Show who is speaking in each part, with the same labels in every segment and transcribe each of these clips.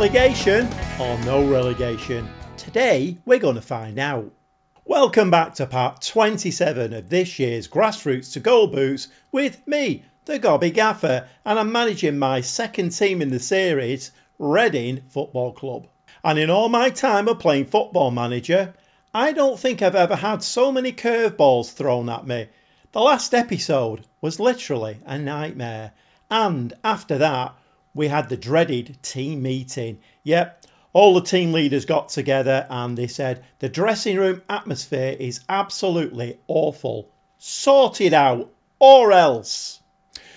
Speaker 1: Relegation or no relegation? Today we're going to find out. Welcome back to part 27 of this year's Grassroots to Goal Boots with me, the Gobby Gaffer, and I'm managing my second team in the series, Reading Football Club. And in all my time of playing Football Manager, I don't think I've ever had so many curveballs thrown at me. The last episode was literally a nightmare, and after that we had the dreaded team meeting. Yep, all the team leaders got together and they said the dressing room atmosphere is absolutely awful. Sort it out or else.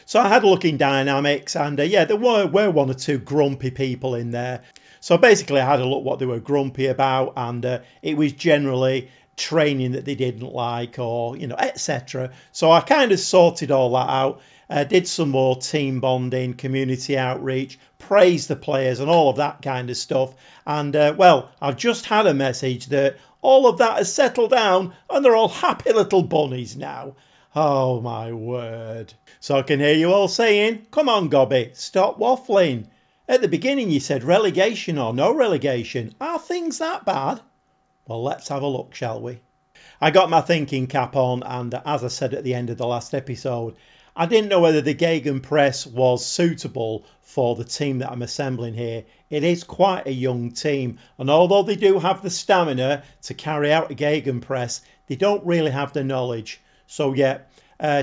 Speaker 1: So I had a look in dynamics and there were one or two grumpy people in there. So basically I had a look what they were grumpy about, and it was generally training that they didn't like, or etc. So I kind of sorted all that out. Did some more team bonding, community outreach, praised the players and all of that kind of stuff. And I've just had a message that all of that has settled down and they're all happy little bunnies now. Oh my word. So I can hear you all saying, come on Gobby, stop waffling. At the beginning you said relegation or no relegation. Are things that bad? Well, let's have a look, shall we? I got my thinking cap on, and as I said at the end of the last episode, I didn't know whether the Gegenpress was suitable for the team that I'm assembling here. It is quite a young team, and although they do have the stamina to carry out a Gegenpress, they don't really have the knowledge. So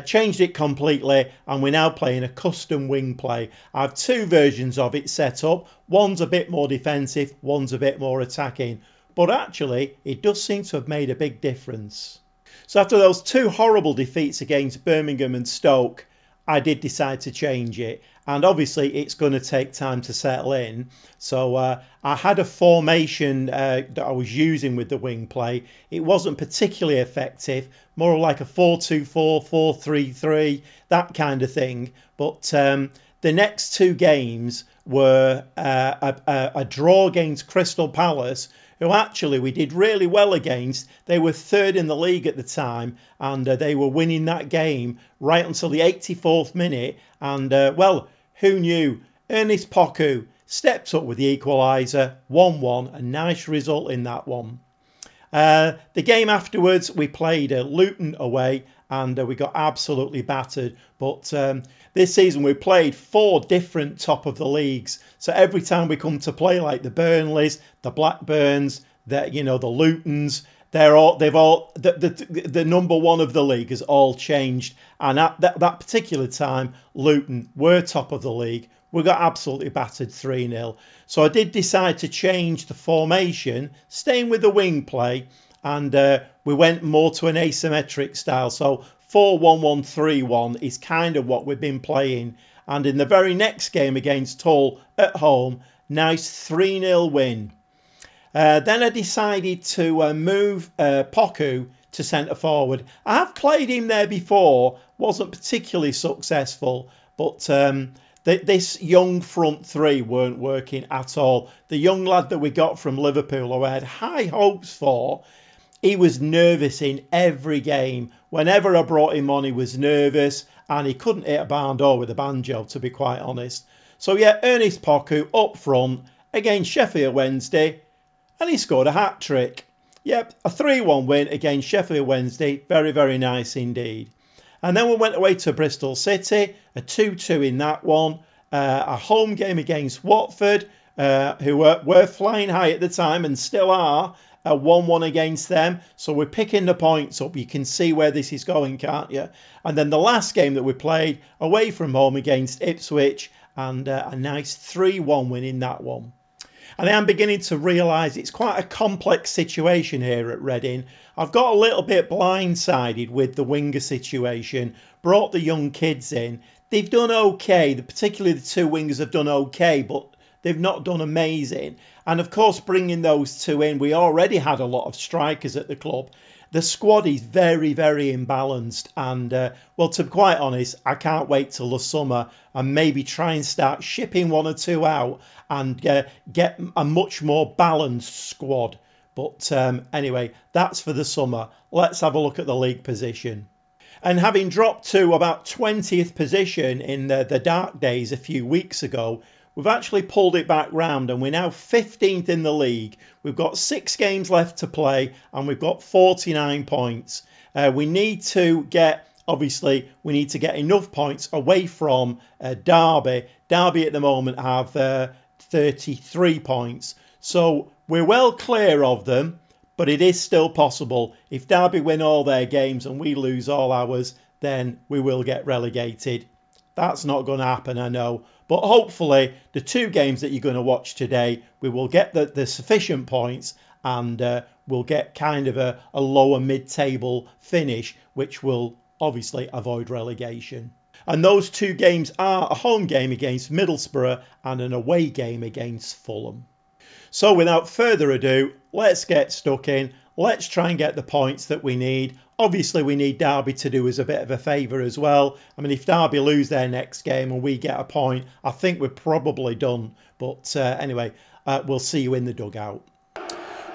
Speaker 1: changed it completely, and we're now playing a custom wing play. I have two versions of it set up. One's a bit more defensive, one's a bit more attacking. But actually, it does seem to have made a big difference. So after those two horrible defeats against Birmingham and Stoke, I did decide to change it. And obviously, it's going to take time to settle in. So I had a formation that I was using with the wing play. It wasn't particularly effective, more like a 4-2-4, 4-3-3, that kind of thing. But the next two games were a draw against Crystal Palace, who actually we did really well against. They were third in the league at the time, and they were winning that game right until the 84th minute. And who knew? Ernest Poku stepped up with the equaliser, 1-1, a nice result in that one. The game afterwards, we played Luton away, and we got absolutely battered. But this season we played 4 different top of the leagues. So every time we come to play, like the Burnleys, the Blackburns, the Lutons, the number one of the league has all changed. And at that particular time, Luton were top of the league. We got absolutely battered 3-0. So I did decide to change the formation, staying with the wing play, and we went more to an asymmetric style. So 4-1-1-3-1 is kind of what we've been playing. And in the very next game against Hull at home, nice 3-0 win. Then I decided to move Poku to centre forward. I have played him there before, wasn't particularly successful, but this young front three weren't working at all. The young lad that we got from Liverpool, who I had high hopes for, he was nervous in every game. Whenever I brought him on, he was nervous, and he couldn't hit a barn door with a banjo, to be quite honest. So Ernest Poku up front against Sheffield Wednesday, and he scored a hat-trick. Yep, a 3-1 win against Sheffield Wednesday. Very, very nice indeed. And then we went away to Bristol City, a 2-2 in that one. A home game against Watford, who were flying high at the time and still are. A 1-1 against them. So we're picking the points up. You can see where this is going, can't you? And then the last game that we played, away from home against Ipswich, and a nice 3-1 win in that one. And I am beginning to realise it's quite a complex situation here at Reading. I've got a little bit blindsided with the winger situation. Brought the young kids in. They've done okay. Particularly the two wingers have done okay, but they've not done amazing. And of course, bringing those two in, we already had a lot of strikers at the club. The squad is very, very imbalanced. And, to be quite honest, I can't wait till the summer and maybe try and start shipping one or two out and get a much more balanced squad. But anyway, that's for the summer. Let's have a look at the league position. And having dropped to about 20th position in the dark days a few weeks ago, We've actually pulled it back round and we're now 15th in the league. We've got 6 games left to play and we've got 49 points. We need to get, obviously, we need to get enough points away from Derby. Derby at the moment have 33 points. So we're well clear of them, but it is still possible. If Derby win all their games and we lose all ours, then we will get relegated. That's not going to happen, I know. But hopefully, the 2 games that you're going to watch today, we will get the sufficient points and we'll get kind of a lower mid-table finish, which will obviously avoid relegation. And those 2 games are a home game against Middlesbrough and an away game against Fulham. So without further ado, let's get stuck in. Let's try and get the points that we need. Obviously, we need Derby to do us a bit of a favour as well. I mean, if Derby lose their next game and we get a point, I think we're probably done. But anyway, we'll see you in the dugout.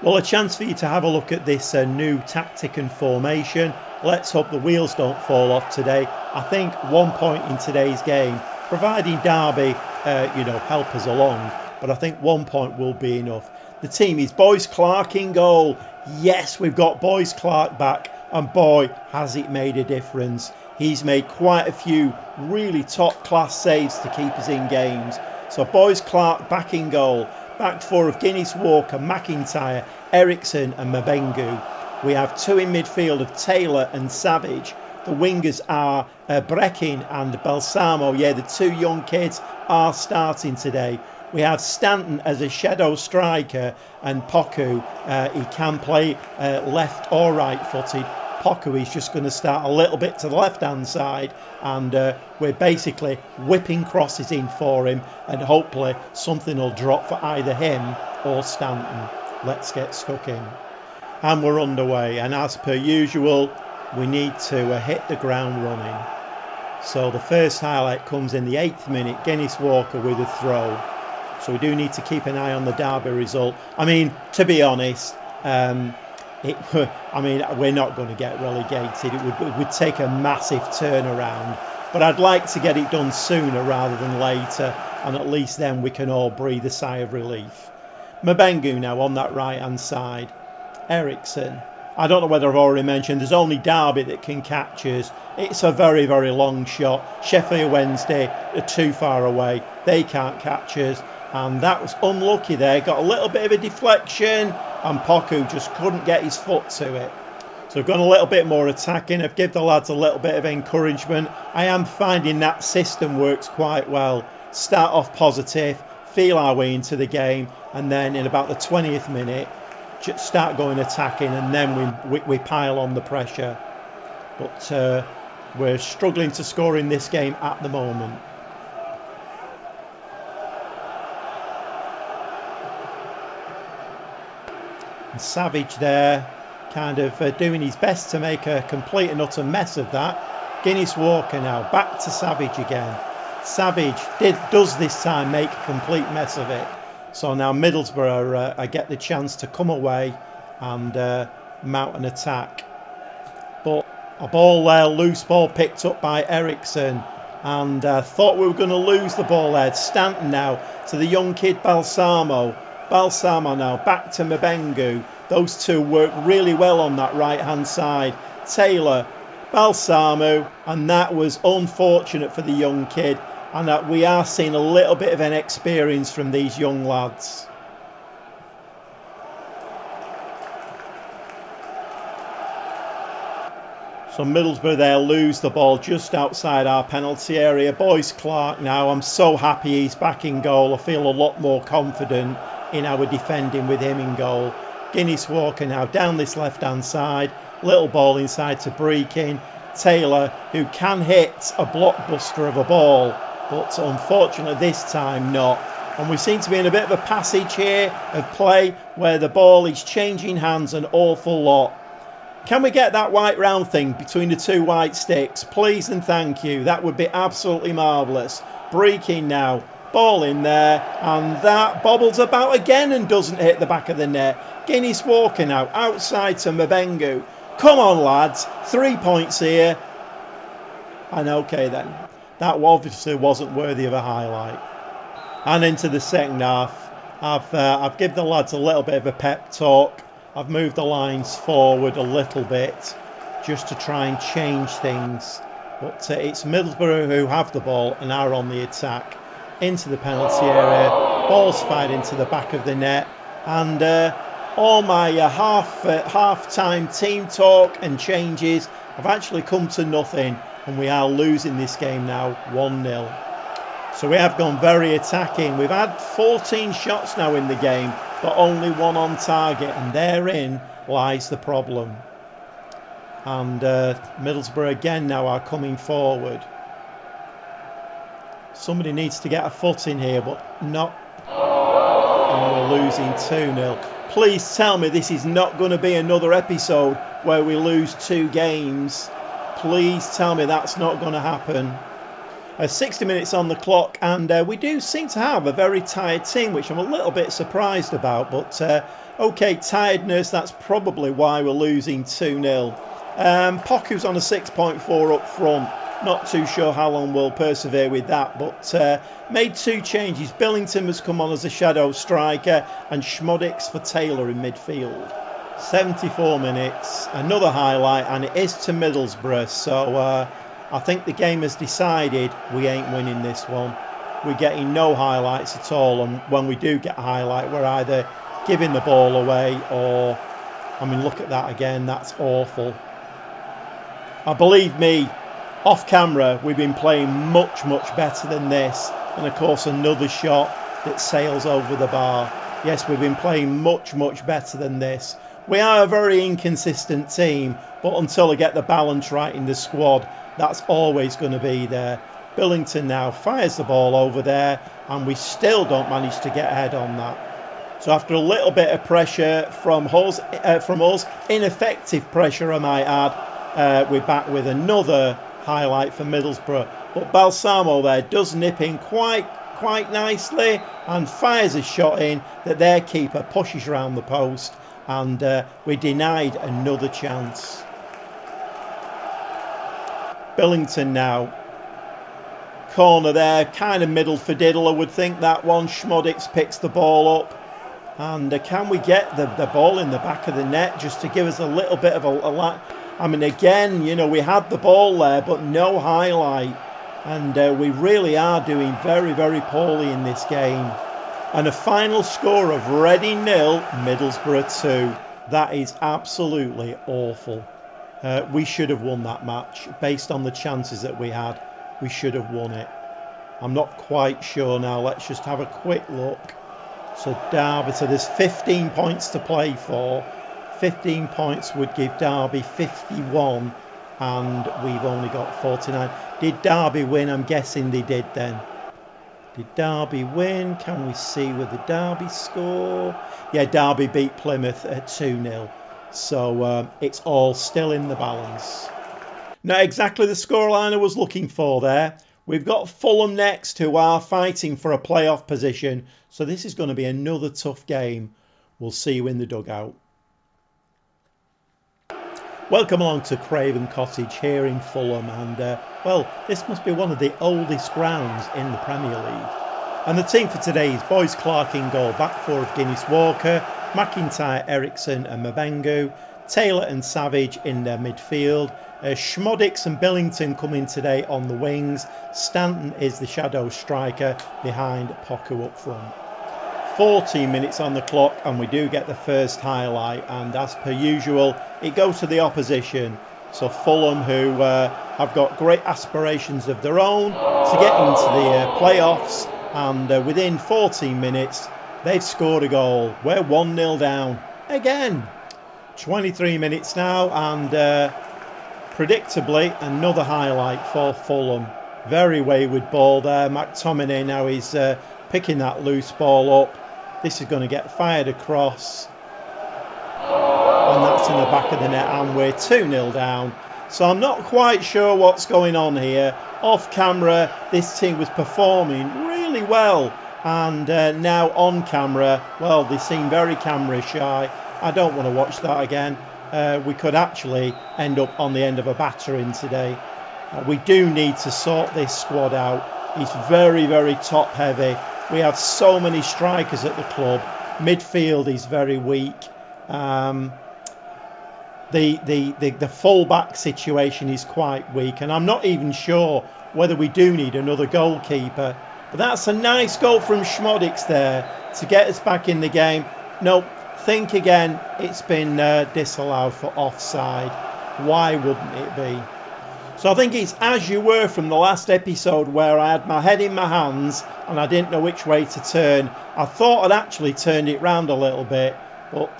Speaker 1: Well, a chance for you to have a look at this new tactic and formation. Let's hope the wheels don't fall off today. I think 1 point in today's game, providing Derby, help us along. But I think 1 point will be enough. The team is Boyce Clark in goal. Yes, we've got Boyce Clark back. And boy, has it made a difference. He's made quite a few really top-class saves to keep us in games. So Boyce Clark back in goal. Back 4 of Guinness, Walker, McIntyre, Ericsson and Mabengu. We have 2 in midfield of Taylor and Savage. The wingers are Breckin and Balsamo. Yeah, the 2 young kids are starting today. We have Stanton as a shadow striker and Poku. He can play left or right-footed. Poku is just going to start a little bit to the left-hand side and we're basically whipping crosses in for him and hopefully something will drop for either him or Stanton. Let's get stuck in. And we're underway, and as per usual, we need to hit the ground running. So the first highlight comes in the 8th minute, Guinness Walker with a throw. So we do need to keep an eye on the Derby result. I mean, to be honest, we're not going to get relegated. It would take a massive turnaround. But I'd like to get it done sooner rather than later. And at least then we can all breathe a sigh of relief. Mabengu now on that right-hand side. Ericsson. I don't know whether I've already mentioned, there's only Derby that can catch us. It's a very, very long shot. Sheffield Wednesday are too far away. They can't catch us. And that was unlucky there. Got a little bit of a deflection and Poku just couldn't get his foot to it. So I've gone a little bit more attacking. I've given the lads a little bit of encouragement. I am finding that system works quite well. Start off positive, feel our way into the game, and then in about the 20th minute, just start going attacking, and then we pile on the pressure. But we're struggling to score in this game at the moment. And Savage there, kind of doing his best to make a complete and utter mess of that. Guinness Walker now, back to Savage again. Savage does this time make a complete mess of it. So now Middlesbrough I get the chance to come away and mount an attack. But a ball there, loose ball picked up by Ericsson. And thought we were going to lose the ball there. Stanton now to the young kid Balsamo. Balsamo now back to Mabengu. Those two work really well on that right hand side. Taylor, Balsamo, and that was unfortunate for the young kid. And we are seeing a little bit of an experience from these young lads. So Middlesbrough there lose the ball just outside our penalty area. Boyce Clark now, I'm so happy he's back in goal. I feel a lot more confident in our defending with him in goal. Guinness Walker now down this left hand side. Little ball inside to Breckin. Taylor, who can hit a blockbuster of a ball, but unfortunately this time not. And we seem to be in a bit of a passage here of play where the ball is changing hands an awful lot. Can we get that white round thing between the 2 white sticks? Please and thank you. That would be absolutely marvellous. Breckin now. Ball in there. And that bobbles about again and doesn't hit the back of the net. Guinness Walker now outside to Mabengu. Come on, lads. 3 points here. And okay then. That obviously wasn't worthy of a highlight. And into the second half, I've given the lads a little bit of a pep talk. I've moved the lines forward a little bit just to try and change things. But it's Middlesbrough who have the ball and are on the attack. Into the penalty area, ball's fired into the back of the net, and all my half-time team talk and changes have actually come to nothing, and we are losing this game now 1-0. So we have gone very attacking. We've had 14 shots now in the game, but only one on target, and therein lies the problem. And Middlesbrough again now are coming forward. Somebody needs to get a foot in here, but not. And we're losing 2-0. Please tell me this is not going to be another episode where we lose 2 games. Please tell me that's not going to happen. 60 minutes on the clock, and we do seem to have a very tired team, which I'm a little bit surprised about. But okay, tiredness, that's probably why we're losing 2-0. Poku's on a 6.4 up front. Not too sure how long we'll persevere with that, but made 2 changes. Billington has come on as a shadow striker, and Schmodix for Taylor in midfield. 74 minutes, another highlight, and it is to Middlesbrough. So I think the game has decided we ain't winning this one. We're getting no highlights at all, and when we do get a highlight, we're either giving the ball away or, I mean, look at that again. That's awful. Believe me, off camera, we've been playing much, much better than this. And of course, another shot that sails over the bar. Yes, we've been playing much, much better than this. We are a very inconsistent team, but until I get the balance right in the squad, that's always going to be there. Billington now fires the ball over there, and we still don't manage to get ahead on that. So after a little bit of pressure from us, ineffective pressure I might add, we're back with another highlight for Middlesbrough. But Balsamo there does nip in quite nicely and fires a shot in that their keeper pushes around the post, and we're denied another chance. Billington now. Corner there, kind of middle for diddle, I would think that one. Schmodix picks the ball up. And can we get the ball in the back of the net just to give us a little bit of a I mean, again, you know, we had the ball there, but no highlight. And we really are doing very, very poorly in this game. And a final score of Reading 0, Middlesbrough 2. That is absolutely awful. We should have won that match. Based on the chances that we had, we should have won it. I'm not quite sure now. Let's just have a quick look. So Derby, so there's 15 points to play for. 15 points would give Derby 51, and we've only got 49. Did Derby win? I'm guessing they did then. Did Derby win? Can we see with the Derby score? Yeah, Derby beat Plymouth at 2-0. So it's all still in the balance. Not exactly the scoreline I was looking for there. We've got Fulham next, who are fighting for a playoff position. So this is going to be another tough game. We'll see you in the dugout. Welcome along to Craven Cottage here in Fulham, and well, this must be one of the oldest grounds in the Premier League. And the team for today is Boyce Clark in goal, back four of Guinness Walker, McIntyre, Eriksson and Mabengu, Taylor and Savage in their midfield, Schmodix and Billington come in today on the wings, Stanton is the shadow striker behind Poku up front. 14 minutes on the clock, and we do get the first highlight, and as per usual it goes to the opposition. So Fulham, who have got great aspirations of their own to get into the playoffs, and within 14 minutes they've scored a goal. We're 1-0 down again. 23 minutes now, and predictably another highlight for Fulham. Very wayward ball there. McTominay now is picking that loose ball up. This is going to get fired across, and that's in the back of the net, and we're 2-0 down. So I'm not quite sure what's going on here. Off camera, this team was performing really well, and now on camera, well, they seem very camera shy. I don't want to watch that again. We could actually end up on the end of a battering today. We do need to sort this squad out. It's very, very top heavy, We have so many strikers at the club. Midfield is very weak. The full-back situation is quite weak, and I'm not even sure whether we do need another goalkeeper. But that's a nice goal from Schmodics there to get us back in the game. Nope, think again. It's been disallowed for offside. Why wouldn't it be? So I think it's as you were from the last episode, where I had my head in my hands and I didn't know which way to turn. I thought I'd actually turned it round a little bit, but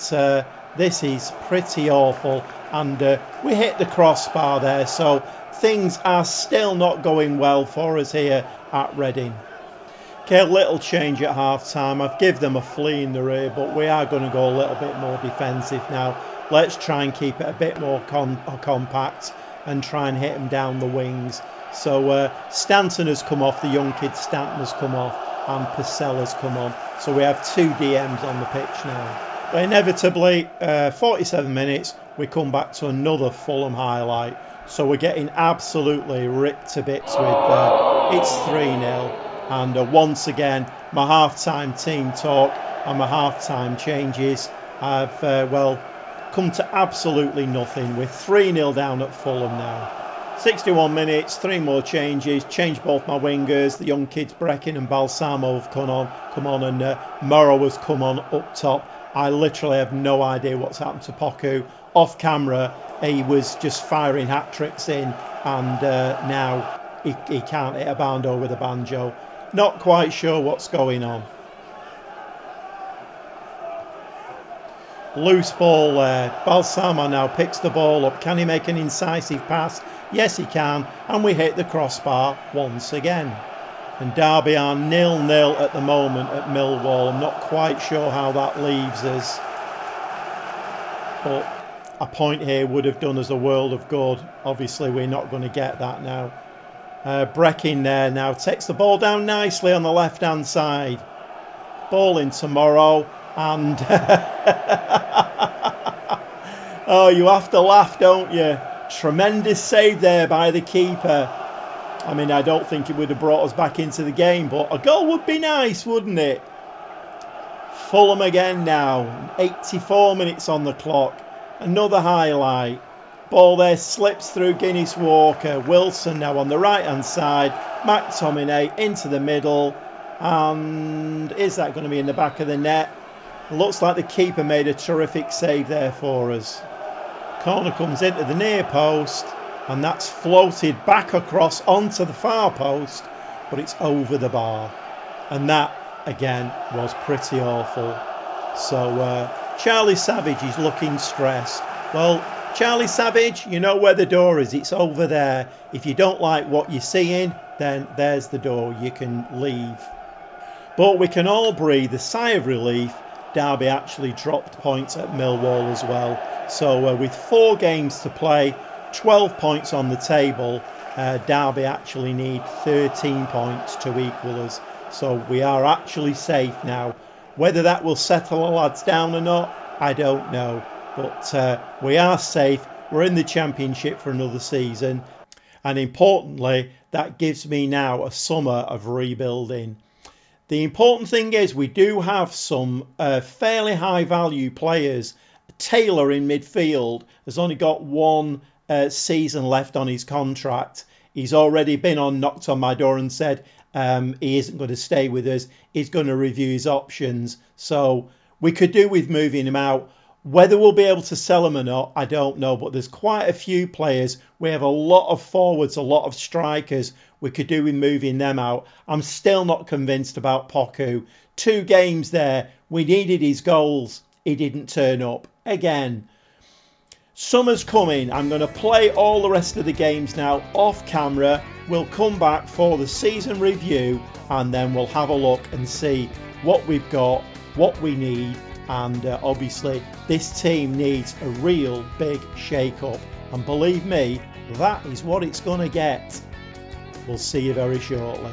Speaker 1: this is pretty awful, and we hit the crossbar there, so things are still not going well for us here at Reading. Okay, a little change at half time. I've given them a flea in the rear, but we are going to go a little bit more defensive now. Let's try and keep it a bit more compact and try and hit them down the wings. So Stanton has come off, the young kid Stanton has come off, and Purcell's come on. So we have two DMs on the pitch now. But inevitably, 47 minutes, we come back to another Fulham highlight. So we're getting absolutely ripped to bits with it's 3-0. And once again, my half-time team talk and my half-time changes have, come to absolutely nothing. We're 3-0 down at Fulham now. 61 minutes, 3 more changes, changed both my wingers. The young kids Brecken and Balsamo have come on, and Morrow has come on up top. I literally have no idea what's happened to Poku. Off camera, he was just firing hat-tricks in, and now he can't hit a bando with a banjo. Not quite sure what's going on. Loose ball there. Balsamo now picks the ball up. Can he make an incisive pass? Yes, he can. And we hit the crossbar once again. And Derby are 0-0 at the moment at Millwall. I'm not quite sure how that leaves us. But a point here would have done us a world of good. Obviously, we're not going to get that now. Brecken there now takes the ball down nicely on the left-hand side. Ball in tomorrow. And oh, you have to laugh, don't you? Tremendous save there by the keeper. I mean, I don't think it would have brought us back into the game, but a goal would be nice, wouldn't it? Fulham again now. 84 minutes on the clock. Another highlight. Ball there slips through Guinness Walker. Wilson now on the right-hand side. McTominay into the middle. And is that going to be in the back of the net? Looks like the keeper made a terrific save there for us. Corner comes into the near post, and that's floated back across onto the far post, but it's over the bar. And that, again, was pretty awful. So Charlie Savage is looking stressed. Well, Charlie Savage, you know where the door is. It's over there. If you don't like what you're seeing, then there's the door. You can leave. But we can all breathe a sigh of relief. Derby actually dropped points at Millwall as well. So with 4 games to play, 12 points on the table, Derby actually need 13 points to equal us. So we are actually safe now. Whether that will settle the lads down or not, I don't know. But we are safe. We're in the Championship for another season. And importantly, that gives me now a summer of rebuilding. The important thing is we do have some fairly high value players. Taylor in midfield has only got 1 season left on his contract. He's already knocked on my door and said he isn't going to stay with us. He's going to review his options. So we could do with moving him out. Whether we'll be able to sell him or not, I don't know. But there's quite a few players. We have a lot of forwards, a lot of strikers. We could do with moving them out. I'm still not convinced about Poku. 2 games there. We needed his goals. He didn't turn up. Again. Summer's coming. I'm going to play all the rest of the games now off camera. We'll come back for the season review, and then we'll have a look and see what we've got, what we need. And obviously this team needs a real big shake-up. And believe me, that is what it's going to get. We'll see you very shortly.